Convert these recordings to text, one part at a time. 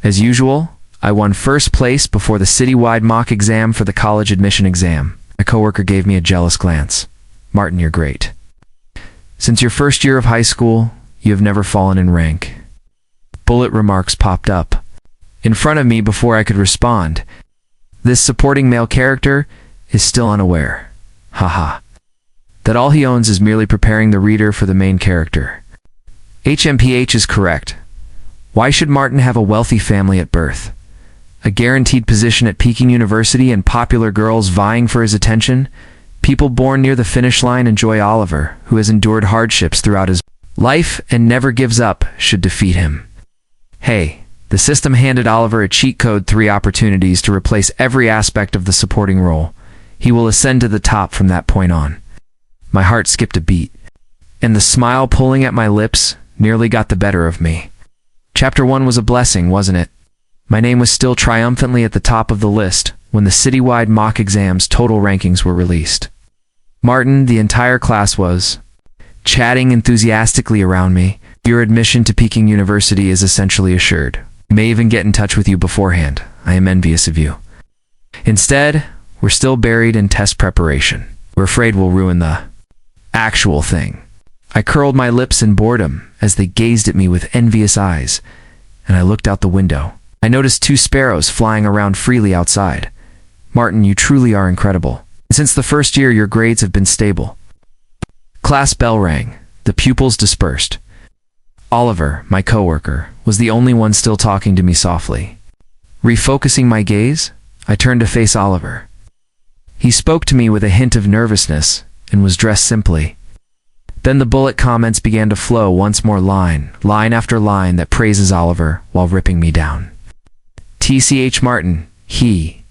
As usual, I won first place before the citywide mock exam for the college admission exam. My coworker gave me a jealous glance. Martin, you're great. Since your first year of high school, you have never fallen in rank. Bullet remarks popped up in front of me before I could respond. This supporting male character is still unaware. Haha. That all he owns is merely preparing the reader for the main character. HMPH is correct. Why should Martin have a wealthy family at birth? A guaranteed position at Peking University and popular girls vying for his attention? People born near the finish line enjoy Oliver, who has endured hardships throughout his life and never gives up, should defeat him. Hey, the system handed Oliver a cheat code, 3 opportunities to replace every aspect of the supporting role. He will ascend to the top from that point on. My heart skipped a beat, and the smile pulling at my lips nearly got the better of me. Chapter 1 was a blessing, wasn't it? My name was still triumphantly at the top of the list when the citywide mock exams total rankings were released. Martin, the entire class was chatting enthusiastically around me. Your admission to Peking University is essentially assured. I may even get in touch with you beforehand. I am envious of you. Instead, we're still buried in test preparation. We're afraid we'll ruin the actual thing. I curled my lips in boredom as they gazed at me with envious eyes, and I looked out the window. I noticed 2 sparrows flying around freely outside. Martin, you truly are incredible. Since the first year, your grades have been stable. Class bell rang. The pupils dispersed. Oliver, my coworker, was the only one still talking to me softly. Refocusing my gaze, I turned to face Oliver. He spoke to me with a hint of nervousness and was dressed simply. Then the bullet comments began to flow once more, line after line that praises Oliver while ripping me down. TCH Martin, he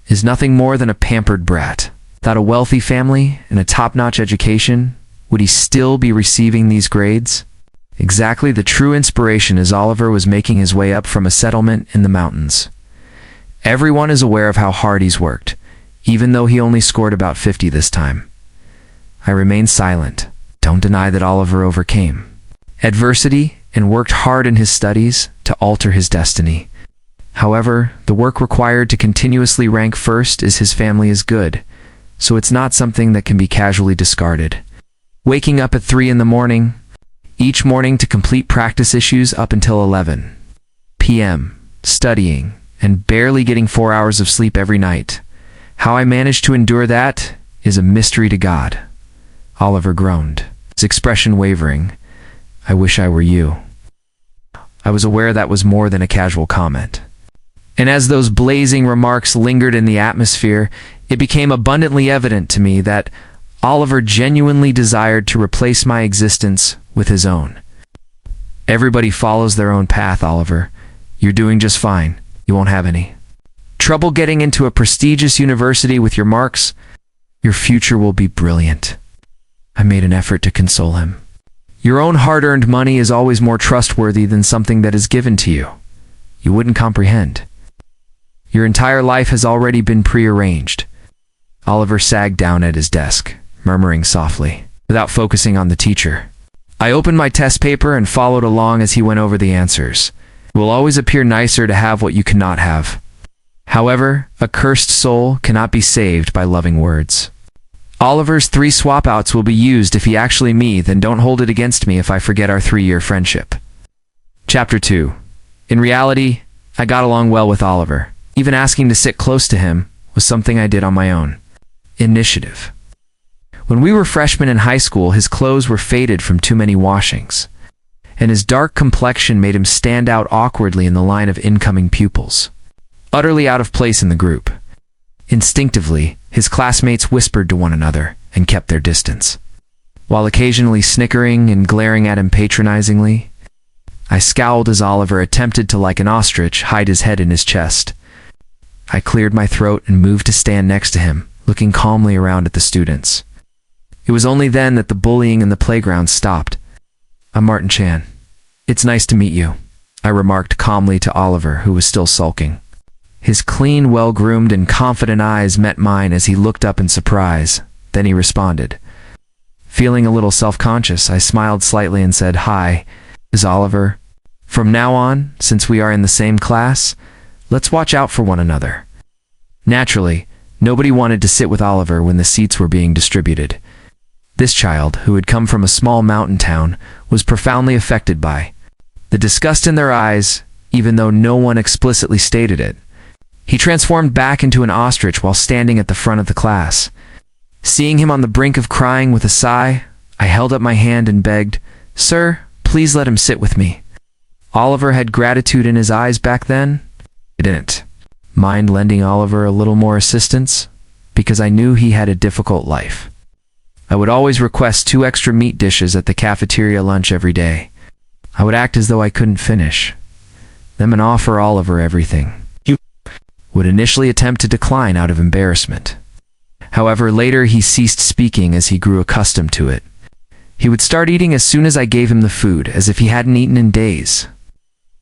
is nothing more than a pampered brat. Without a wealthy family and a top-notch education, would he still be receiving these grades? Exactly the true inspiration as Oliver was making his way up from a settlement in the mountains. Everyone is aware of how hard he's worked, even though he only scored about 50 this time. I remained silent. Don't deny that Oliver overcame adversity and worked hard in his studies to alter his destiny. However, the work required to continuously rank first is his family is good, so it's not something that can be casually discarded. Waking up at 3 in the morning, each morning to complete practice issues up until 11 p.m., studying, and barely getting 4 hours of sleep every night. How I managed to endure that is a mystery to God. Oliver groaned, his expression wavering. I wish I were you. I was aware that was more than a casual comment. And as those blazing remarks lingered in the atmosphere, it became abundantly evident to me that Oliver genuinely desired to replace my existence with his own. Everybody follows their own path, Oliver. You're doing just fine. You won't have any trouble getting into a prestigious university with your marks. Your future will be brilliant. I made an effort to console him. Your own hard-earned money is always more trustworthy than something that is given to you. You wouldn't comprehend. Your entire life has already been prearranged. Oliver sagged down at his desk, murmuring softly, without focusing on the teacher. I opened my test paper and followed along as he went over the answers. It will always appear nicer to have what you cannot have. However, a cursed soul cannot be saved by loving words. Oliver's 3 swap-outs will be used if he actually me, then don't hold it against me if I forget our 3-year friendship. Chapter 2. In reality, I got along well with Oliver. Even asking to sit close to him was something I did on my own initiative. When we were freshmen in high school, his clothes were faded from too many washings, and his dark complexion made him stand out awkwardly in the line of incoming pupils, utterly out of place in the group. Instinctively, his classmates whispered to one another and kept their distance. While occasionally snickering and glaring at him patronizingly, I scowled as Oliver attempted to, like an ostrich, hide his head in his chest. I cleared my throat and moved to stand next to him, looking calmly around at the students. It was only then that the bullying in the playground stopped. I'm Martin Chan. It's nice to meet you, I remarked calmly to Oliver, who was still sulking. His clean, well-groomed, and confident eyes met mine as he looked up in surprise. Then he responded. Feeling a little self-conscious, I smiled slightly and said, Hi, is Oliver. From now on, since we are in the same class, let's watch out for one another." Naturally, nobody wanted to sit with Oliver when the seats were being distributed. This child, who had come from a small mountain town, was profoundly affected by the disgust in their eyes, even though no one explicitly stated it. He transformed back into an ostrich while standing at the front of the class. Seeing him on the brink of crying with a sigh, I held up my hand and begged, "Sir, please let him sit with me." Oliver had gratitude in his eyes back then. I didn't mind lending Oliver a little more assistance, because I knew he had a difficult life. I would always request 2 extra meat dishes at the cafeteria lunch every day. I would act as though I couldn't finish them and offer Oliver everything. He would initially attempt to decline out of embarrassment. However, later he ceased speaking as he grew accustomed to it. He would start eating as soon as I gave him the food, as if he hadn't eaten in days.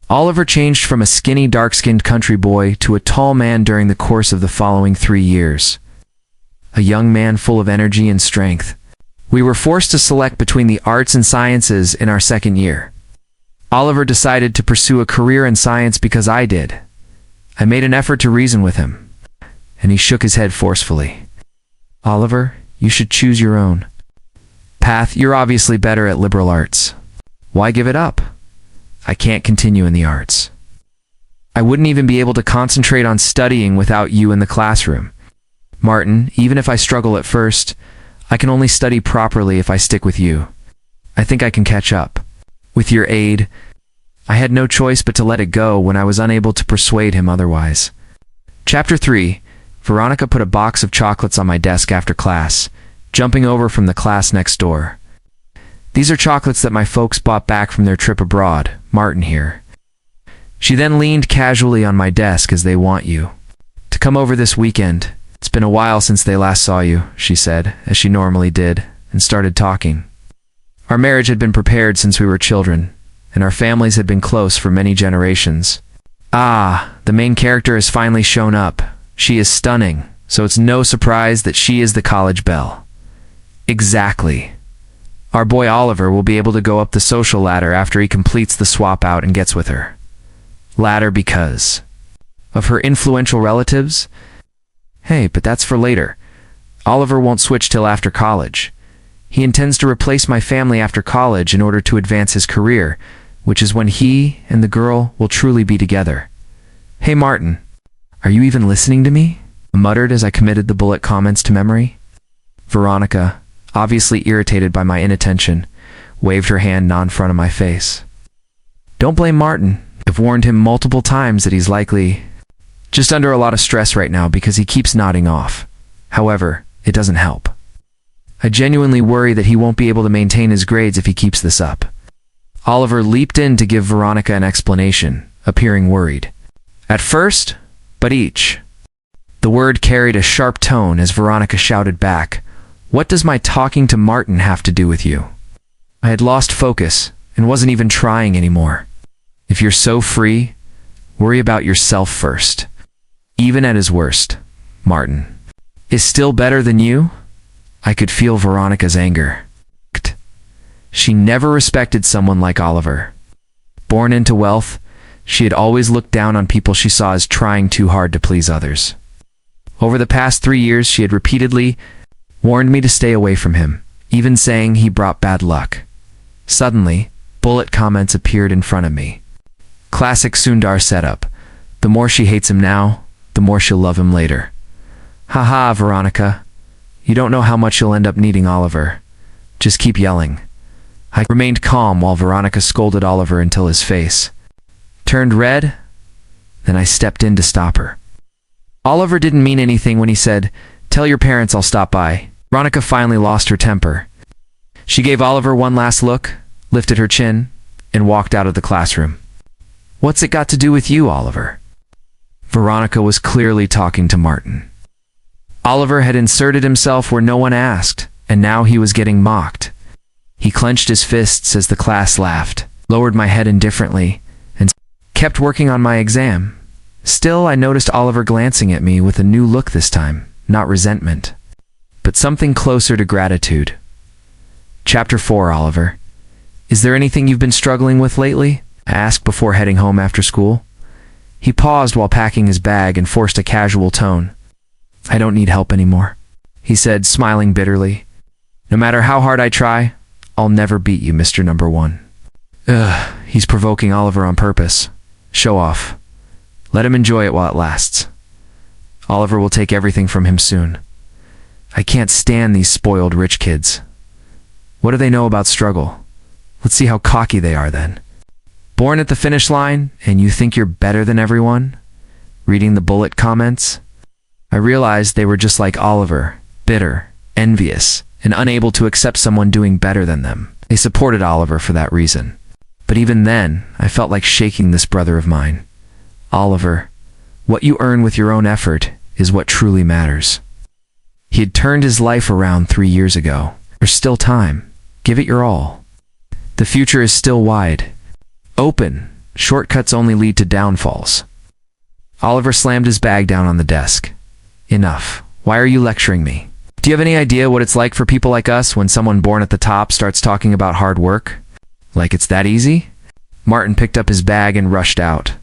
Oliver changed from a skinny, dark-skinned country boy to a tall man during the course of the following 3 years. A young man full of energy and strength. We were forced to select between the arts and sciences in our second year. Oliver decided to pursue a career in science because I did. I made an effort to reason with him, and he shook his head forcefully. "Oliver, you should choose your own path. You're obviously better at liberal arts. Why give it up? I can't continue in the arts. I wouldn't even be able to concentrate on studying without you in the classroom. Martin, even if I struggle at first, I can only study properly if I stick with you. I think I can catch up. With your aid." I had no choice but to let it go when I was unable to persuade him otherwise. Chapter 3. Veronica put a box of chocolates on my desk after class, jumping over from the class next door. "These are chocolates that my folks bought back from their trip abroad, Martin here." She then leaned casually on my desk. "As they want you to come over this weekend. It's been a while since they last saw you," she said, as she normally did, and started talking. Our marriage had been prepared since we were children, and our families had been close for many generations. "Ah, the main character has finally shown up. She is stunning, so it's no surprise that she is the college belle." "Exactly. Our boy Oliver will be able to go up the social ladder after he completes the swap out and gets with her." Ladder because of her influential relatives? Hey, but that's for later. Oliver won't switch till after college. He intends to replace my family after college in order to advance his career, which is when he and the girl will truly be together. "Hey Martin, are you even listening to me?" I muttered as I committed the bullet comments to memory. Veronica, obviously irritated by my inattention, waved her hand in front of my face. "Don't blame Martin. I've warned him multiple times that he's likely just under a lot of stress right now because he keeps nodding off. However, it doesn't help. I genuinely worry that he won't be able to maintain his grades if he keeps this up." Oliver leaped in to give Veronica an explanation, appearing worried. "At first, but each." The word carried a sharp tone as Veronica shouted back, "What does my talking to Martin have to do with you?" I had lost focus and wasn't even trying anymore. "If you're so free, worry about yourself first. Even at his worst, Martin is still better than you." I could feel Veronica's anger. She never respected someone like Oliver. Born into wealth, she had always looked down on people she saw as trying too hard to please others. Over the past 3 years, she had repeatedly warned me to stay away from him, even saying he brought bad luck. Suddenly, bullet comments appeared in front of me. Classic Sundar setup. The more she hates him now, the more she'll love him later. "Haha, Veronica. You don't know how much you'll end up needing Oliver. Just keep yelling." I remained calm while Veronica scolded Oliver until his face turned red. Then I stepped in to stop her. Oliver didn't mean anything when he said, "Tell your parents I'll stop by." Veronica finally lost her temper. She gave Oliver one last look, lifted her chin, and walked out of the classroom. "What's it got to do with you, Oliver?" Veronica was clearly talking to Martin. Oliver had inserted himself where no one asked, and now he was getting mocked. He clenched his fists as the class laughed, lowered my head indifferently, and kept working on my exam. Still, I noticed Oliver glancing at me with a new look this time, not resentment, but something closer to gratitude. Chapter 4, Oliver. Is there anything you've been struggling with lately? I asked before heading home after school. He paused while packing his bag and forced a casual tone. I don't need help anymore, he said, smiling bitterly. No matter how hard I try, I'll never beat you, Mr. Number One. Ugh, he's provoking Oliver on purpose. Show off. Let him enjoy it while it lasts. Oliver will take everything from him soon. I can't stand these spoiled rich kids. What do they know about struggle? Let's see how cocky they are then. Born at the finish line, and you think you're better than everyone? Reading the bullet comments, I realized they were just like Oliver, bitter, envious, and unable to accept someone doing better than them. They supported Oliver for that reason. But even then, I felt like shaking this brother of mine. Oliver, what you earn with your own effort is what truly matters. He had turned his life around 3 years ago. There's still time. Give it your all. The future is still wide. Open. Shortcuts only lead to downfalls. Oliver slammed his bag down on the desk. Enough. Why are you lecturing me? Do you have any idea what it's like for people like us when someone born at the top starts talking about hard work? Like it's that easy? Martin picked up his bag and rushed out.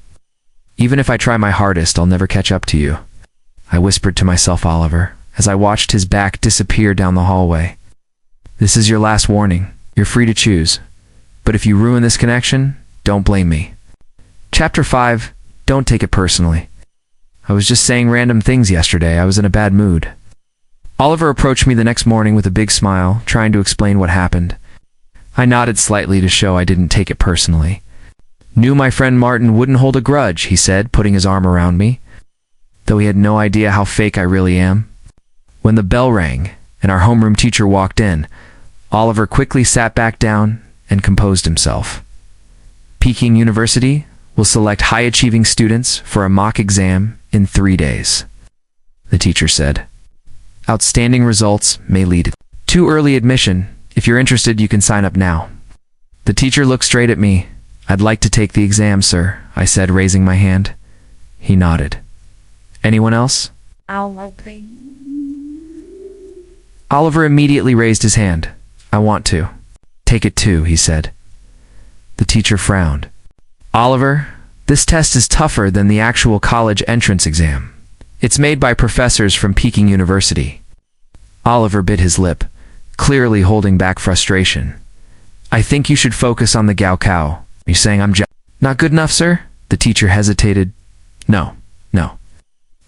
Even if I try my hardest, I'll never catch up to you, I whispered to myself, Oliver, as I watched his back disappear down the hallway. This is your last warning. You're free to choose. But if you ruin this connection, don't blame me. Chapter 5. Don't take it personally. I was just saying random things yesterday. I was in a bad mood. Oliver approached me the next morning with a big smile, trying to explain what happened. I nodded slightly to show I didn't take it personally. Knew my friend Martin wouldn't hold a grudge, he said, putting his arm around me, though he had no idea how fake I really am. When the bell rang and our homeroom teacher walked in, Oliver quickly sat back down and composed himself. Peking University will select high-achieving students for a mock exam in 3 days, the teacher said. Outstanding results may lead to early admission. If you're interested, you can sign up now. The teacher looked straight at me. I'd like to take the exam, sir, I said, raising my hand. He nodded. Anyone else? Oliver immediately raised his hand. I want to. Take it too, he said. The teacher frowned. Oliver, this test is tougher than the actual college entrance exam. It's made by professors from Peking University. Oliver bit his lip, clearly holding back frustration. I think you should focus on the Gaokao. Are you saying I'm not good enough, sir? The teacher hesitated. No.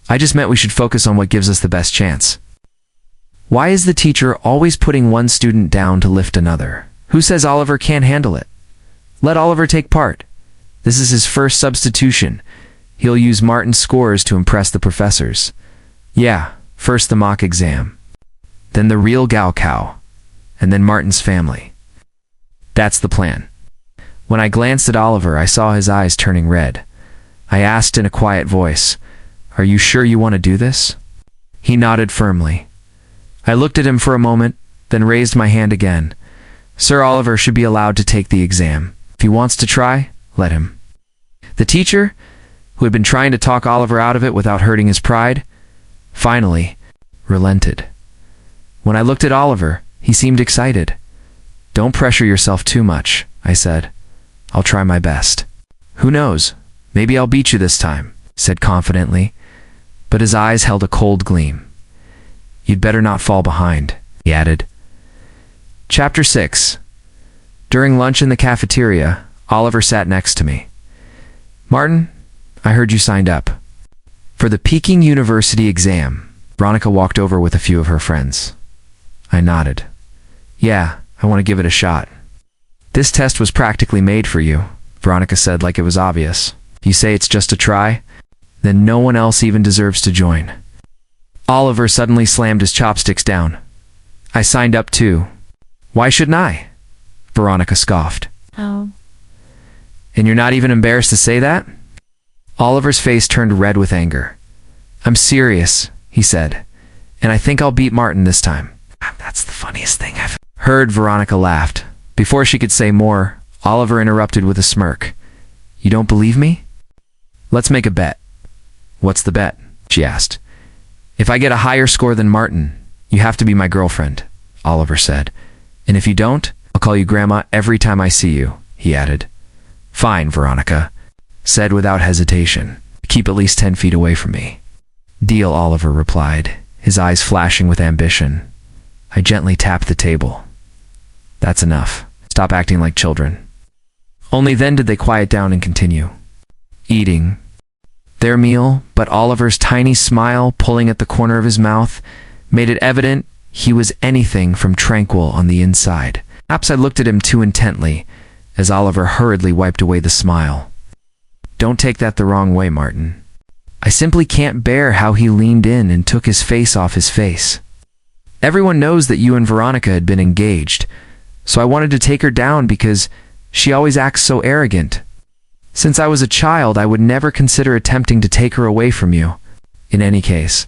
I just meant we should focus on what gives us the best chance. Why is the teacher always putting one student down to lift another? Who says Oliver can't handle it? Let Oliver take part. This is his first substitution. He'll use Martin's scores to impress the professors. Yeah, first the mock exam, then the real Gaokao, and then Martin's family. That's the plan. When I glanced at Oliver, I saw his eyes turning red. I asked in a quiet voice, Are you sure you want to do this? He nodded firmly. I looked at him for a moment, then raised my hand again. Sir Oliver should be allowed to take the exam. If he wants to try, let him. The teacher, who had been trying to talk Oliver out of it without hurting his pride, finally relented. When I looked at Oliver, he seemed excited. Don't pressure yourself too much, I said. I'll try my best. Who knows? Maybe I'll beat you this time, said confidently, but his eyes held a cold gleam. You'd better not fall behind, he added. Chapter 6. During lunch in the cafeteria, Oliver sat next to me. Martin, I heard you signed up. For the Peking University exam, Veronica walked over with a few of her friends. I nodded. Yeah, I want to give it a shot. This test was practically made for you, Veronica said like it was obvious. If you say it's just a try, then no one else even deserves to join. Oliver suddenly slammed his chopsticks down. I signed up too. Why shouldn't I? Veronica scoffed. Oh. And you're not even embarrassed to say that? Oliver's face turned red with anger. I'm serious, he said, and I think I'll beat Martin this time. That's the funniest thing I've heard. Veronica laughed. Before she could say more, Oliver interrupted with a smirk. You don't believe me? Let's make a bet. What's the bet? She asked. If I get a higher score than Martin, you have to be my girlfriend, Oliver said. And if you don't, I'll call you Grandma every time I see you, he added. Fine, Veronica said without hesitation. Keep at least 10 feet away from me. Deal, Oliver replied, his eyes flashing with ambition. I gently tapped the table. That's enough. Stop acting like children. Only then did they quiet down and continue eating their meal, but Oliver's tiny smile pulling at the corner of his mouth made it evident he was anything from tranquil on the inside. Perhaps I looked at him too intently as Oliver hurriedly wiped away the smile. Don't take that the wrong way, Martin. I simply can't bear how he leaned in and took his face off his face. Everyone knows that you and Veronica had been engaged, so I wanted to take her down because she always acts so arrogant. Since I was a child, I would never consider attempting to take her away from you. In any case,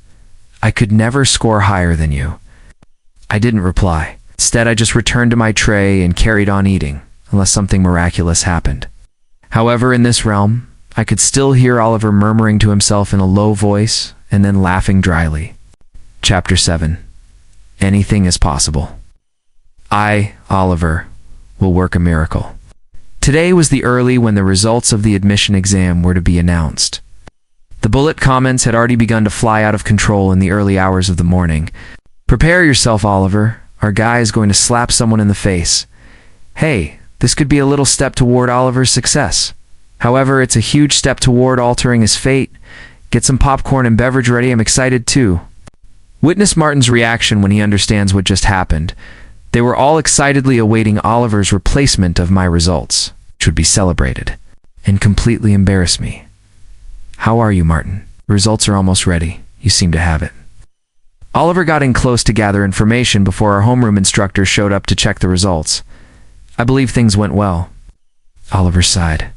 I could never score higher than you. I didn't reply. Instead, I just returned to my tray and carried on eating, unless something miraculous happened. However, in this realm, I could still hear Oliver murmuring to himself in a low voice and then laughing dryly. Chapter 7. Anything is possible. I, Oliver, will work a miracle. Today was the early when the results of the admission exam were to be announced. The bullet comments had already begun to fly out of control in the early hours of the morning. Prepare yourself, Oliver. Our guy is going to slap someone in the face. Hey, this could be a little step toward Oliver's success. However, it's a huge step toward altering his fate. Get some popcorn and beverage ready. I'm excited too. Witness Martin's reaction when he understands what just happened. They were all excitedly awaiting Oliver's replacement of my results, which would be celebrated, and completely embarrass me. How are you, Martin? The results are almost ready. You seem to have it. Oliver got in close to gather information before our homeroom instructor showed up to check the results. I believe things went well. Oliver sighed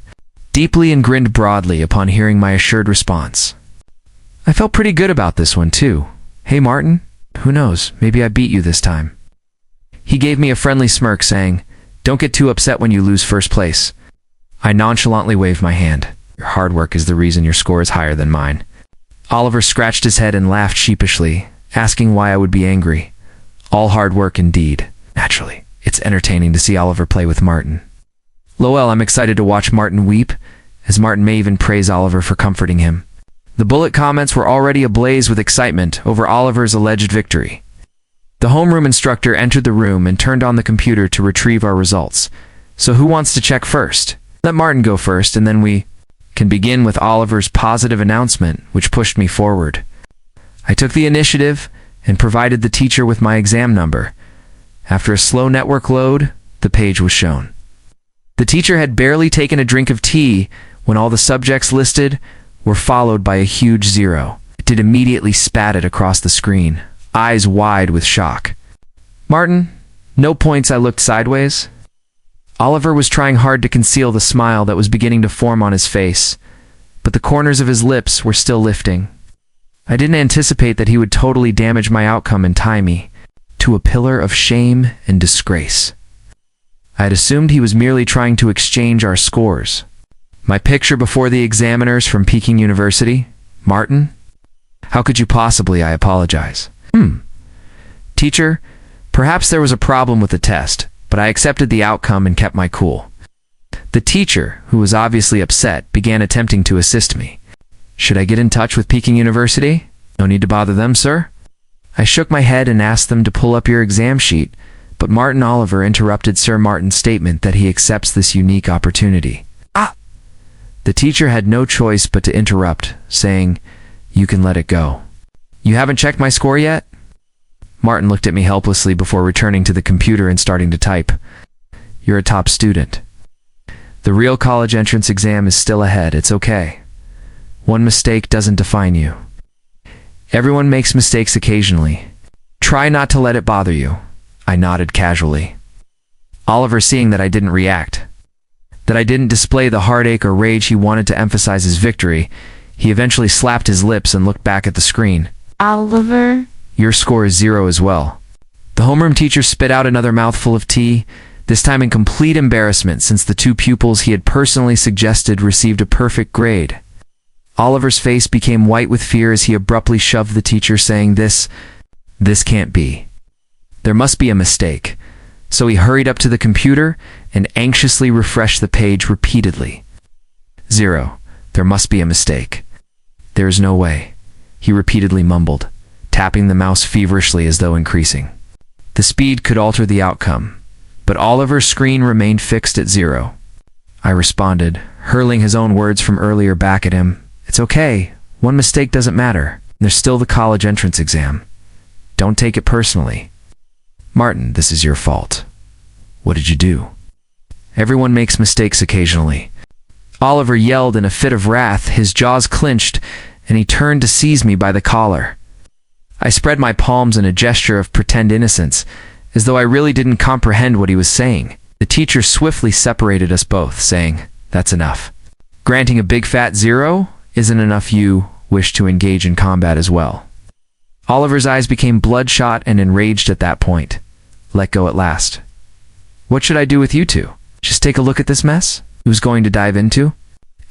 deeply and grinned broadly upon hearing my assured response. I felt pretty good about this one, too. Hey, Martin, who knows, maybe I beat you this time. He gave me a friendly smirk, saying, Don't get too upset when you lose first place. I nonchalantly waved my hand. Your hard work is the reason your score is higher than mine. Oliver scratched his head and laughed sheepishly, asking why I would be angry. All hard work indeed. Naturally, it's entertaining to see Oliver play with Martin. Lowell, I'm excited to watch Martin weep, as Martin may even praise Oliver for comforting him. The bullet comments were already ablaze with excitement over Oliver's alleged victory. The homeroom instructor entered the room and turned on the computer to retrieve our results. So who wants to check first? Let Martin go first, and then we can begin with Oliver's positive announcement, which pushed me forward. I took the initiative and provided the teacher with my exam number. After a slow network load, the page was shown. The teacher had barely taken a drink of tea when all the subjects listed were followed by a huge 0. It did immediately spat it across the screen, eyes wide with shock. Martin, no points. I looked sideways. Oliver was trying hard to conceal the smile that was beginning to form on his face, but the corners of his lips were still lifting. I didn't anticipate that he would totally damage my outcome and tie me to a pillar of shame and disgrace. I had assumed he was merely trying to exchange our scores. My picture before the examiners from Peking University? Martin? How could you possibly? I apologize. Teacher, perhaps there was a problem with the test, but I accepted the outcome and kept my cool. The teacher, who was obviously upset, began attempting to assist me. Should I get in touch with Peking University? No need to bother them, sir. I shook my head and asked them to pull up your exam sheet, but Martin Oliver interrupted Sir Martin's statement that he accepts this unique opportunity. The teacher had no choice but to interrupt, saying, You can let it go. You haven't checked my score yet? Martin looked at me helplessly before returning to the computer and starting to type. You're a top student. The real college entrance exam is still ahead. It's okay. One mistake doesn't define you. Everyone makes mistakes occasionally. Try not to let it bother you. I nodded casually. Oliver, seeing that I didn't react, that I didn't display the heartache or rage he wanted to emphasize his victory, he eventually slapped his lips and looked back at the screen. Oliver? Your score is 0 as well. The homeroom teacher spit out another mouthful of tea, this time in complete embarrassment since the 2 pupils he had personally suggested received a perfect grade. Oliver's face became white with fear as he abruptly shoved the teacher, saying, This can't be. There must be a mistake. So he hurried up to the computer and anxiously refreshed the page repeatedly. 0. There must be a mistake. There is no way, he repeatedly mumbled, tapping the mouse feverishly as though increasing. The speed could alter the outcome, but Oliver's screen remained fixed at 0. I responded, hurling his own words from earlier back at him. It's okay. One mistake doesn't matter. There's still the college entrance exam. Don't take it personally. Martin, this is your fault. What did you do? Everyone makes mistakes occasionally. Oliver yelled in a fit of wrath, his jaws clenched, and he turned to seize me by the collar. I spread my palms in a gesture of pretend innocence, as though I really didn't comprehend what he was saying. The teacher swiftly separated us both, saying, That's enough. Granting a big fat 0 isn't enough. You wish to engage in combat as well. Oliver's eyes became bloodshot and enraged at that point. Let go at last. What should I do with you two? Just take a look at this mess? He was going to dive into?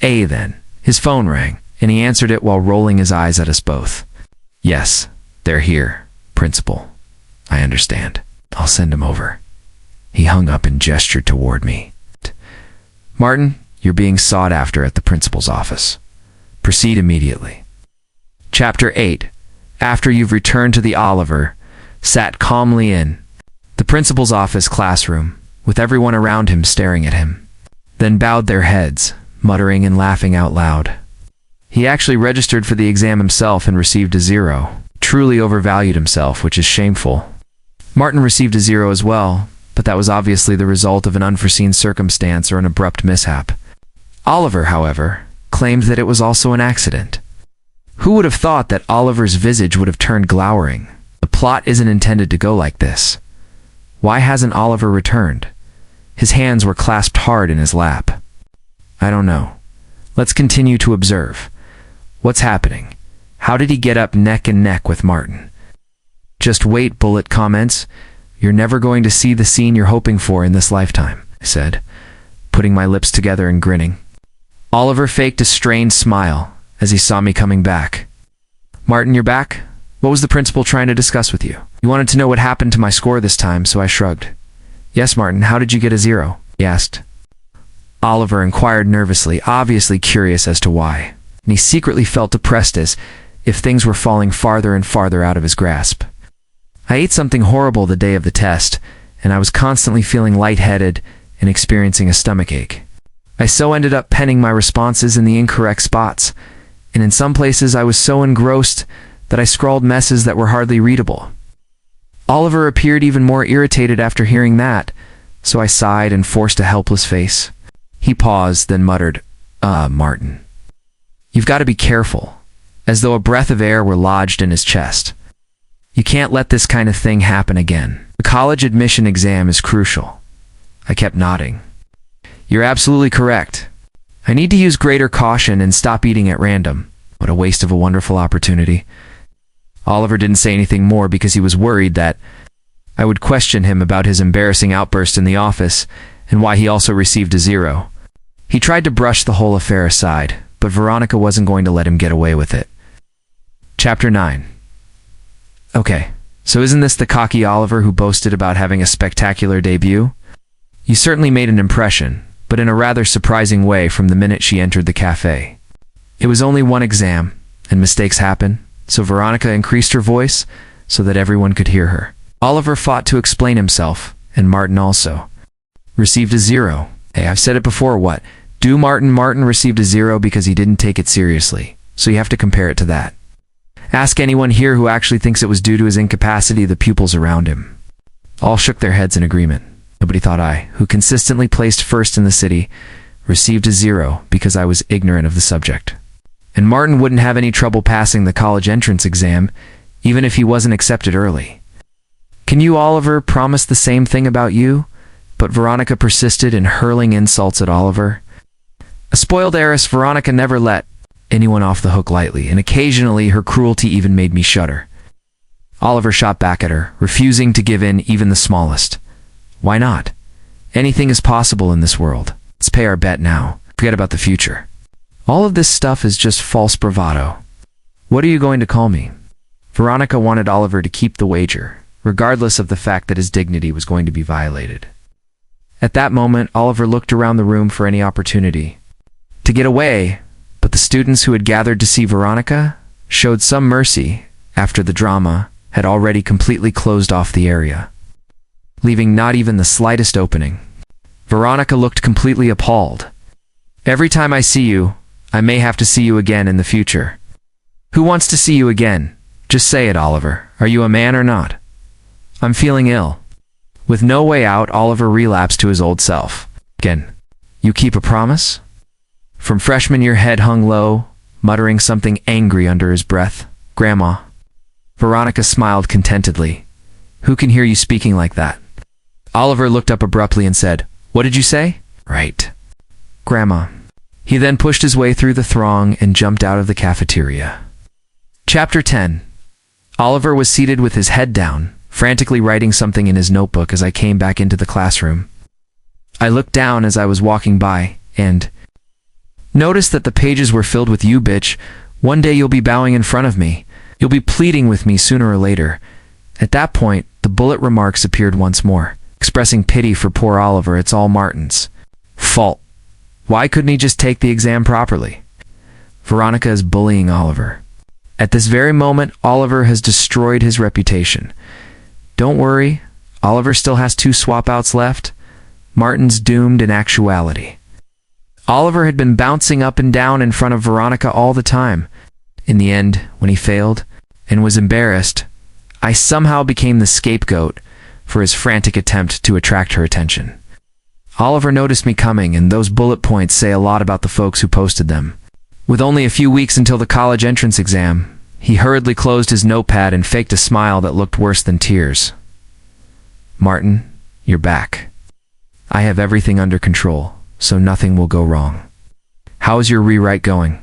Then. His phone rang, and he answered it while rolling his eyes at us both. Yes, they're here, Principal. I understand. I'll send him over. He hung up and gestured toward me. Martin, you're being sought after at the principal's office. Proceed immediately. Chapter 8. After you've returned to the Oliver, sat calmly in the principal's office classroom, with everyone around him staring at him, then bowed their heads, muttering and laughing out loud. He actually registered for the exam himself and received a 0. Truly overvalued himself, which is shameful. Martin received a 0 as well, but that was obviously the result of an unforeseen circumstance or an abrupt mishap. Oliver, however, claimed that it was also an accident. Who would have thought that Oliver's visage would have turned glowering? The plot isn't intended to go like this. Why hasn't Oliver returned? His hands were clasped hard in his lap. I don't know. Let's continue to observe. What's happening? How did he get up neck and neck with Martin? Just wait, Bullet comments. You're never going to see the scene you're hoping for in this lifetime, I said, putting my lips together and grinning. Oliver faked a strained smile as he saw me coming back. Martin, you're back? What was the principal trying to discuss with you? You wanted to know what happened to my score this time, so I shrugged. Yes, Martin, how did you get a 0? He asked. Oliver inquired nervously, obviously curious as to why, and he secretly felt depressed as if things were falling farther and farther out of his grasp. I ate something horrible the day of the test, and I was constantly feeling lightheaded and experiencing a stomachache. I so ended up penning my responses in the incorrect spots, and in some places I was so engrossed that I scrawled messes that were hardly readable. Oliver appeared even more irritated after hearing that, so I sighed and forced a helpless face. He paused, then muttered, Martin. You've got to be careful, as though a breath of air were lodged in his chest. You can't let this kind of thing happen again. The college admission exam is crucial. I kept nodding. You're absolutely correct. I need to use greater caution and stop eating at random. What a waste of a wonderful opportunity. Oliver didn't say anything more because he was worried that I would question him about his embarrassing outburst in the office and why he also received a 0. He tried to brush the whole affair aside, but Veronica wasn't going to let him get away with it. Chapter 9. Okay, so isn't this the cocky Oliver who boasted about having a spectacular debut? You certainly made an impression, but in a rather surprising way from the minute she entered the cafe. It was only one exam, and mistakes happen, so Veronica increased her voice so that everyone could hear her. Oliver fought to explain himself, and Martin also. Received a 0. Hey, I've said it before, what? Martin received a 0 because he didn't take it seriously, so you have to compare it to that. Ask anyone here who actually thinks it was due to his incapacity, the pupils around him. All shook their heads in agreement. Nobody thought I, who consistently placed first in the city, received a 0 because I was ignorant of the subject. And Martin wouldn't have any trouble passing the college entrance exam, even if he wasn't accepted early. Can you, Oliver, promise the same thing about you? But Veronica persisted in hurling insults at Oliver. A spoiled heiress, Veronica never let anyone off the hook lightly, and occasionally her cruelty even made me shudder. Oliver shot back at her, refusing to give in even the smallest. Why not? Anything is possible in this world. Let's pay our bet now. Forget about the future. All of this stuff is just false bravado. What are you going to call me? Veronica wanted Oliver to keep the wager, regardless of the fact that his dignity was going to be violated. At that moment, Oliver looked around the room for any opportunity, to get away, but the students who had gathered to see Veronica showed some mercy after the drama had already completely closed off the area, leaving not even the slightest opening. Veronica looked completely appalled. "Every time I see you, I may have to see you again in the future." "Who wants to see you again? Just say it, Oliver. Are you a man or not?" "I'm feeling ill." With no way out, Oliver relapsed to his old self. Again, "You keep a promise?" From freshman year, head hung low, muttering something angry under his breath. "Grandma." Veronica smiled contentedly. "Who can hear you speaking like that?" Oliver looked up abruptly and said, "What did you say?" "Right. Grandma." He then pushed his way through the throng and jumped out of the cafeteria. Chapter 10. Oliver was seated with his head down, frantically writing something in his notebook as I came back into the classroom. I looked down as I was walking by, and noticed that the pages were filled with "You bitch, one day you'll be bowing in front of me. You'll be pleading with me sooner or later." At that point, the bullet remarks appeared once more, expressing pity for poor Oliver. "It's all Martin's fault. Why couldn't he just take the exam properly? Veronica is bullying Oliver. At this very moment, Oliver has destroyed his reputation. Don't worry, Oliver still has 2 swap-outs left. Martin's doomed in actuality." Oliver had been bouncing up and down in front of Veronica all the time. In the end, when he failed and was embarrassed, I somehow became the scapegoat for his frantic attempt to attract her attention. Oliver noticed me coming, and those bullet points say a lot about the folks who posted them. With only a few weeks until the college entrance exam, he hurriedly closed his notepad and faked a smile that looked worse than tears. "Martin, you're back. I have everything under control, so nothing will go wrong. How is your rewrite going?"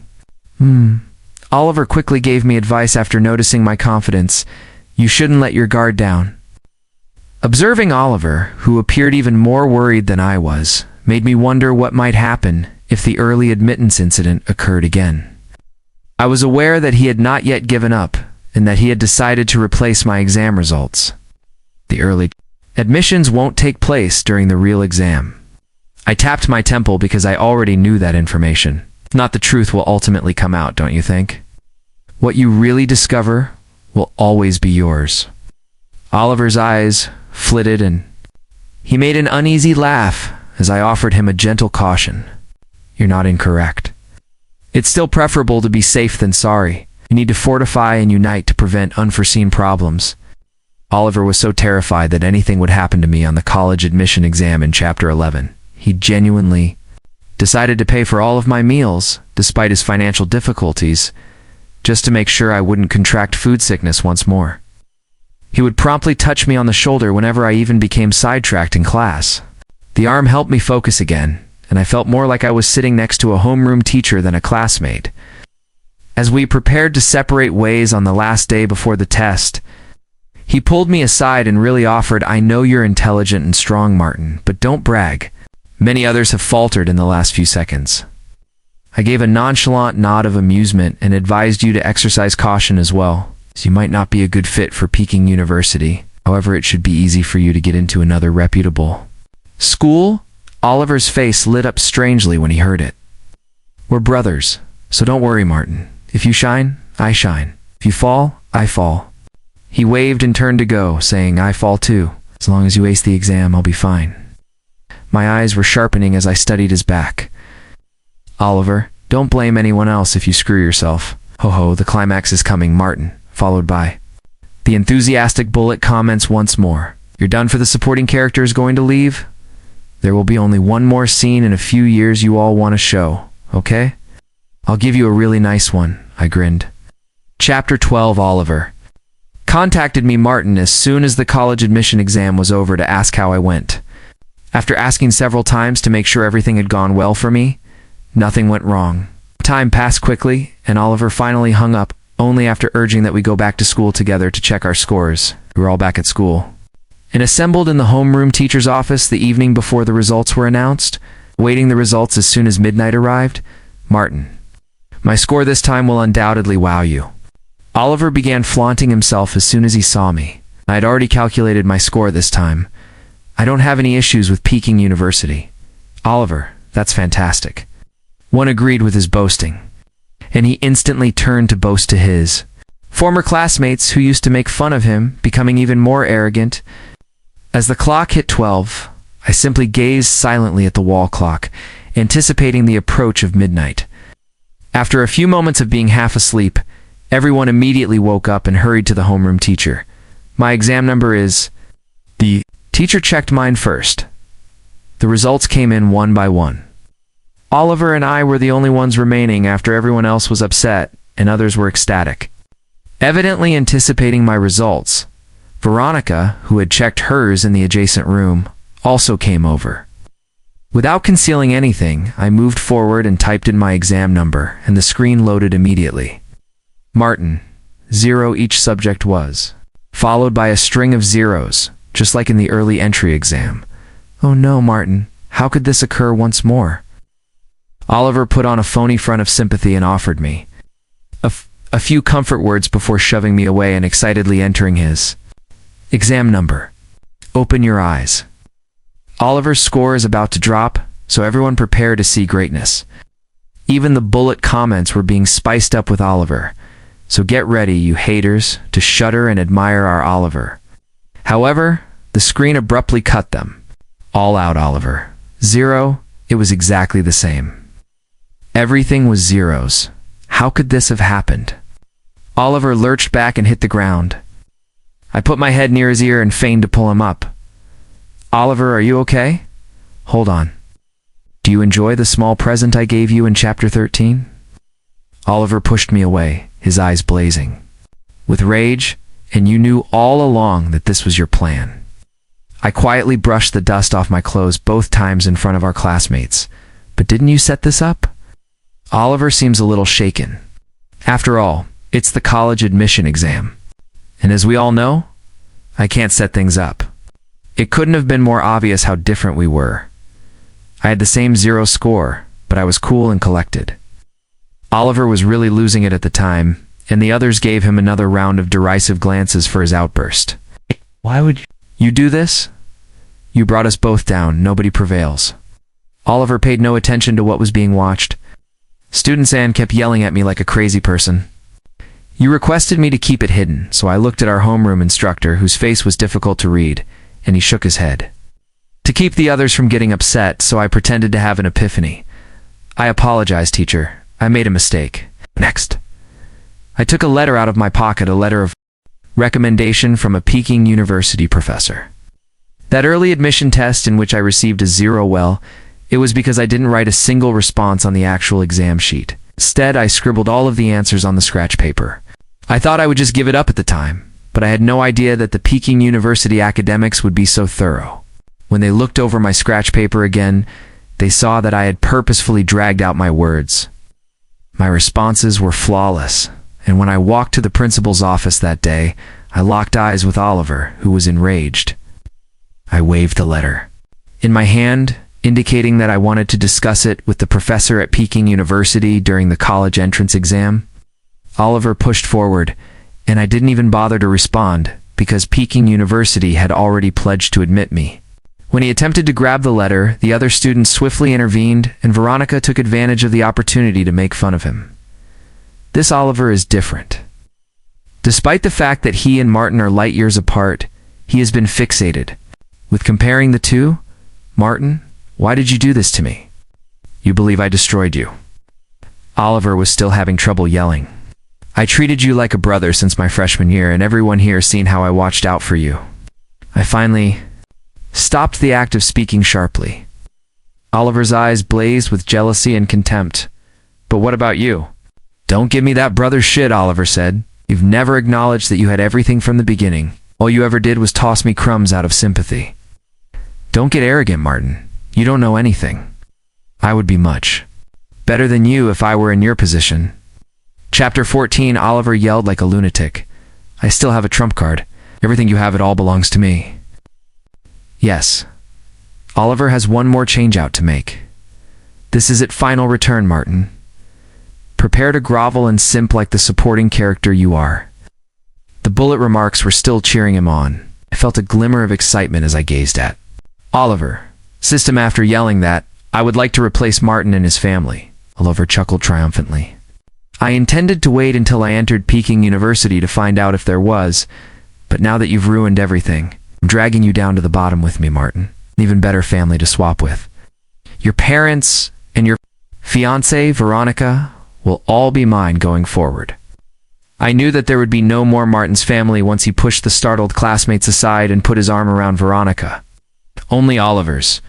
Oliver quickly gave me advice after noticing my confidence. "You shouldn't let your guard down." Observing Oliver, who appeared even more worried than I was, made me wonder what might happen if the early admittance incident occurred again. I was aware that he had not yet given up, and that he had decided to replace my exam results. The early admissions won't take place during the real exam. I tapped my temple because I already knew that information. Not the truth will ultimately come out, don't you think? What you really discover will always be yours. Oliver's eyes flitted, and he made an uneasy laugh as I offered him a gentle caution. "You're not incorrect. It's still preferable to be safe than sorry. You need to fortify and unite to prevent unforeseen problems." Oliver was so terrified that anything would happen to me on the college admission exam in Chapter 11. He genuinely decided to pay for all of my meals, despite his financial difficulties, just to make sure I wouldn't contract food sickness once more. He would promptly touch me on the shoulder whenever I even became sidetracked in class. The arm helped me focus again, and I felt more like I was sitting next to a homeroom teacher than a classmate. As we prepared to separate ways on the last day before the test, he pulled me aside and really offered, "I know you're intelligent and strong, Martin, but don't brag. Many others have faltered in the last few seconds." I gave a nonchalant nod of amusement and advised you to exercise caution as well, as you might not be a good fit for Peking University. However, it should be easy for you to get into another reputable school. Oliver's face lit up strangely when he heard it. "We're brothers, so don't worry, Martin. If you shine, I shine. If you fall, I fall." He waved and turned to go, saying, "I fall too. As long as you ace the exam, I'll be fine." My eyes were sharpening as I studied his back. "Oliver, don't blame anyone else if you screw yourself. Ho ho, the climax is coming, Martin," followed by the enthusiastic bullet comments once more. "You're done for the supporting characters going to leave? There will be only one more scene in a few years you all want to show, okay? I'll give you a really nice one," I grinned. Chapter 12. Oliver contacted me, Martin, as soon as the college admission exam was over to ask how I went. After asking several times to make sure everything had gone well for me, nothing went wrong. Time passed quickly, and Oliver finally hung up, only after urging that we go back to school together to check our scores. We were all back at school and assembled in the homeroom teacher's office the evening before the results were announced, waiting the results as soon as midnight arrived. "Martin, my score this time will undoubtedly wow you." Oliver began flaunting himself as soon as he saw me. I had already calculated my score this time. "I don't have any issues with Peking University." "Oliver, that's fantastic. One agreed with his boasting, and he instantly turned to boast to his former classmates who used to make fun of him, becoming even more arrogant. As the clock hit 12, I simply gazed silently at the wall clock, anticipating the approach of midnight. After a few moments of being half asleep, everyone immediately woke up and hurried to the homeroom teacher. "My exam number is..." The teacher checked mine first. The results came in one by one. Oliver and I were the only ones remaining after everyone else was upset and others were ecstatic. Evidently anticipating my results, Veronica, who had checked hers in the adjacent room, also came over. Without concealing anything, I moved forward and typed in my exam number, and the screen loaded immediately. Martin, 0 each subject was, followed by a string of zeros, just like in the early entry exam. Oh no, Martin, how could this occur once more? Oliver put on a phony front of sympathy and offered me a few comfort words before shoving me away and excitedly entering his exam number. Open your eyes. Oliver's score is about to drop, so everyone prepare to see greatness. Even the bullet comments were being spiced up with Oliver, so get ready, you haters, to shudder and admire our Oliver. However, the screen abruptly cut them. All out Oliver. 0, it was exactly the same. Everything was zeros. How could this have happened? Oliver lurched back and hit the ground. I put my head near his ear and feigned to pull him up. Oliver, are you okay? Hold on. Do you enjoy the small present I gave you in chapter 13? Oliver pushed me away, his eyes blazing with rage, and you knew all along that this was your plan. I quietly brushed the dust off my clothes both times in front of our classmates. But didn't you set this up? Oliver seems a little shaken. After all, it's the college admission exam. And as we all know, I can't set things up. It couldn't have been more obvious how different we were. I had the same 0 score, but I was cool and collected. Oliver was really losing it at the time, and the others gave him another round of derisive glances for his outburst. Why would you do this? You brought us both down. Nobody prevails. Oliver paid no attention to what was being watched. Student Anne kept yelling at me like a crazy person. You requested me to keep it hidden, so I looked at our homeroom instructor, whose face was difficult to read, and he shook his head. To keep the others from getting upset, so I pretended to have an epiphany. I apologize, teacher. I made a mistake. Next. I took a letter out of my pocket, a letter of recommendation from a Peking University professor. That early admission test in which I received a 0, well, it was because I didn't write a single response on the actual exam sheet. Instead, I scribbled all of the answers on the scratch paper. I thought I would just give it up at the time, but I had no idea that the Peking University academics would be so thorough. When they looked over my scratch paper again, they saw that I had purposefully dragged out my words. My responses were flawless, and when I walked to the principal's office that day, I locked eyes with Oliver, who was enraged. I waved the letter in my hand, indicating that I wanted to discuss it with the professor at Peking University during the college entrance exam. Oliver pushed forward, and I didn't even bother to respond because Peking University had already pledged to admit me. When he attempted to grab the letter, the other students swiftly intervened, and Veronica took advantage of the opportunity to make fun of him. This Oliver is different. Despite the fact that he and Martin are light years apart, he has been fixated with comparing the two. Martin, why did you do this to me? You believe I destroyed you. Oliver was still having trouble yelling. I treated you like a brother since my freshman year, and everyone here has seen how I watched out for you. I finally stopped the act of speaking sharply. Oliver's eyes blazed with jealousy and contempt. But what about you? Don't give me that brother shit, Oliver said. You've never acknowledged that you had everything from the beginning. All you ever did was toss me crumbs out of sympathy. Don't get arrogant, Martin. You don't know anything. I would be much better than you if I were in your position. Chapter 14, Oliver yelled like a lunatic. I still have a trump card. Everything you have, it all belongs to me. Yes. Oliver has one more change-out to make. This is its final return, Martin. Prepare to grovel and simp like the supporting character you are. The bullet remarks were still cheering him on. I felt a glimmer of excitement as I gazed at Oliver. System after yelling that, I would like to replace Martin and his family. Oliver chuckled triumphantly. I intended to wait until I entered Peking University to find out if there was, but now that you've ruined everything, I'm dragging you down to the bottom with me, Martin. An even better family to swap with. Your parents and your fiancée, Veronica, will all be mine going forward. I knew that there would be no more Martin's family once he pushed the startled classmates aside and put his arm around Veronica. Only Oliver's.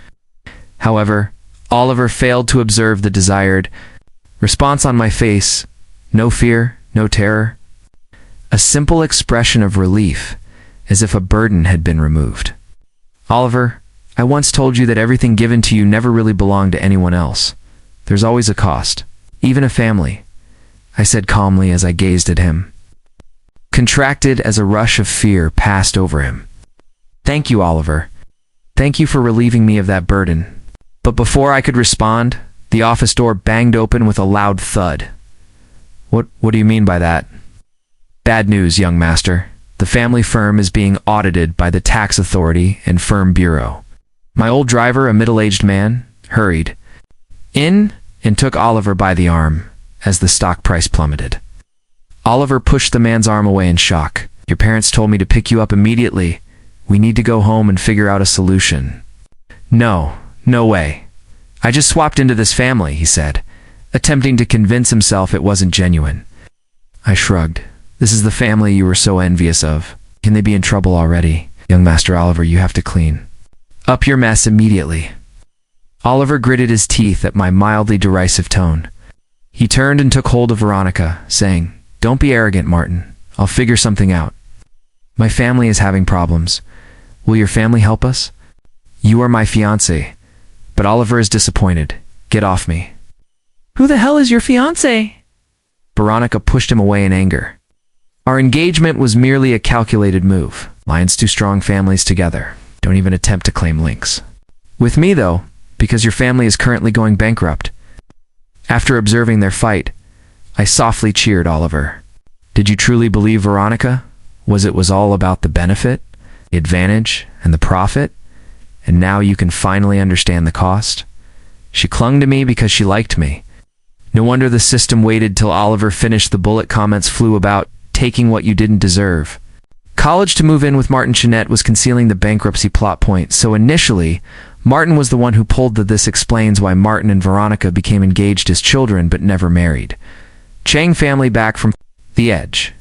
However, Oliver failed to observe the desired response on my face. No fear, no terror. A simple expression of relief, as if a burden had been removed. Oliver, I once told you that everything given to you never really belonged to anyone else. There's always a cost, even a family, I said calmly as I gazed at him. Contracted as a rush of fear passed over him. Thank you, Oliver. Thank you for relieving me of that burden. But before I could respond, the office door banged open with a loud thud. What do you mean by that? Bad news, young master. The family firm is being audited by the tax authority and firm bureau. My old driver, a middle-aged man, hurried in and took Oliver by the arm as the stock price plummeted. Oliver pushed the man's arm away in shock. Your parents told me to pick you up immediately. We need to go home and figure out a solution. No way. I just swapped into this family, he said, attempting to convince himself it wasn't genuine. I shrugged. This is the family you were so envious of. Can they be in trouble already? Young Master Oliver, you have to clean up your mess immediately. Oliver gritted his teeth at my mildly derisive tone. He turned and took hold of Veronica, saying, Don't be arrogant, Martin. I'll figure something out. My family is having problems. Will your family help us? You are my fiancé, but Oliver is disappointed. Get off me. Who the hell is your fiancé? Veronica pushed him away in anger. Our engagement was merely a calculated move. Lions two strong families together. Don't even attempt to claim links. With me, though, because your family is currently going bankrupt. After observing their fight, I softly cheered Oliver. Did you truly believe, Veronica? Was all about the benefit, the advantage, and the profit? And now you can finally understand the cost? She clung to me because she liked me. No wonder the system waited till Oliver finished. The bullet comments flew about, taking what you didn't deserve. College to move in with Martin Chenette was concealing the bankruptcy plot point, so initially, Martin was the one who pulled the "this explains why Martin and Veronica became engaged as children but never married." Chang family back from the edge.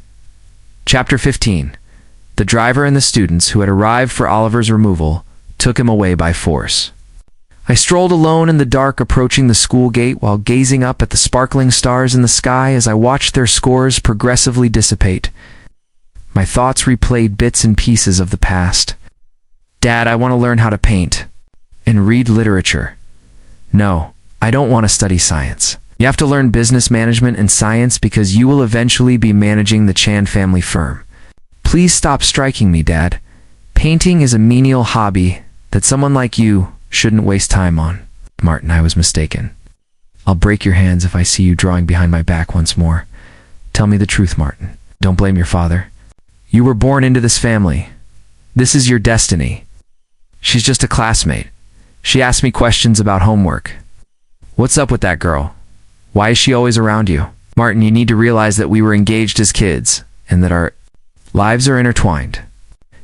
Chapter 15. The driver and the students who had arrived for Oliver's removal took him away by force. I strolled alone in the dark approaching the school gate while gazing up at the sparkling stars in the sky as I watched their scores progressively dissipate. My thoughts replayed bits and pieces of the past. Dad, I want to learn how to paint and read literature. No, I don't want to study science. You have to learn business management and science because you will eventually be managing the Chan family firm. Please stop striking me, Dad. Painting is a menial hobby that someone like you shouldn't waste time on. Martin, I was mistaken. I'll break your hands if I see you drawing behind my back once more. Tell me the truth, Martin. Don't blame your father. You were born into this family. This is your destiny. She's just a classmate. She asked me questions about homework. What's up with that girl? Why is she always around you? Martin, you need to realize that we were engaged as kids, and that our lives are intertwined.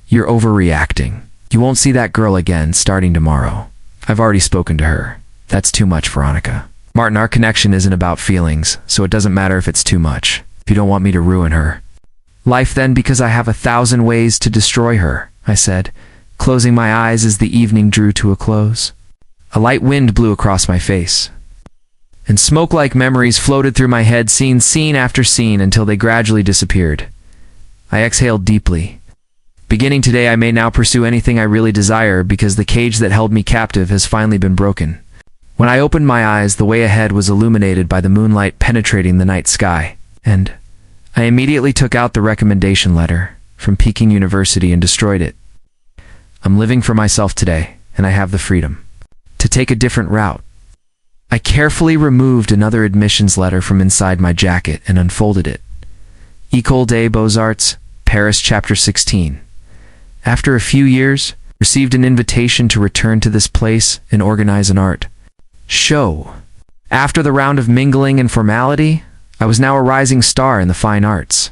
You're overreacting. You won't see that girl again starting tomorrow. I've already spoken to her. That's too much, Veronica. Martin, our connection isn't about feelings, so it doesn't matter if it's too much. If you don't want me to ruin her. Life then, because I have 1,000 ways to destroy her, I said, closing my eyes as the evening drew to a close. A light wind blew across my face, and smoke-like memories floated through my head, scene after scene, until they gradually disappeared. I exhaled deeply. Beginning today, I may now pursue anything I really desire because the cage that held me captive has finally been broken. When I opened my eyes, the way ahead was illuminated by the moonlight penetrating the night sky, and I immediately took out the recommendation letter from Peking University and destroyed it. I'm living for myself today, and I have the freedom to take a different route. I carefully removed another admissions letter from inside my jacket and unfolded it. École des Beaux-Arts, Paris, Chapter 16. After a few years, received an invitation to return to this place and organize an art show. After the round of mingling and formality, I was now a rising star in the fine arts.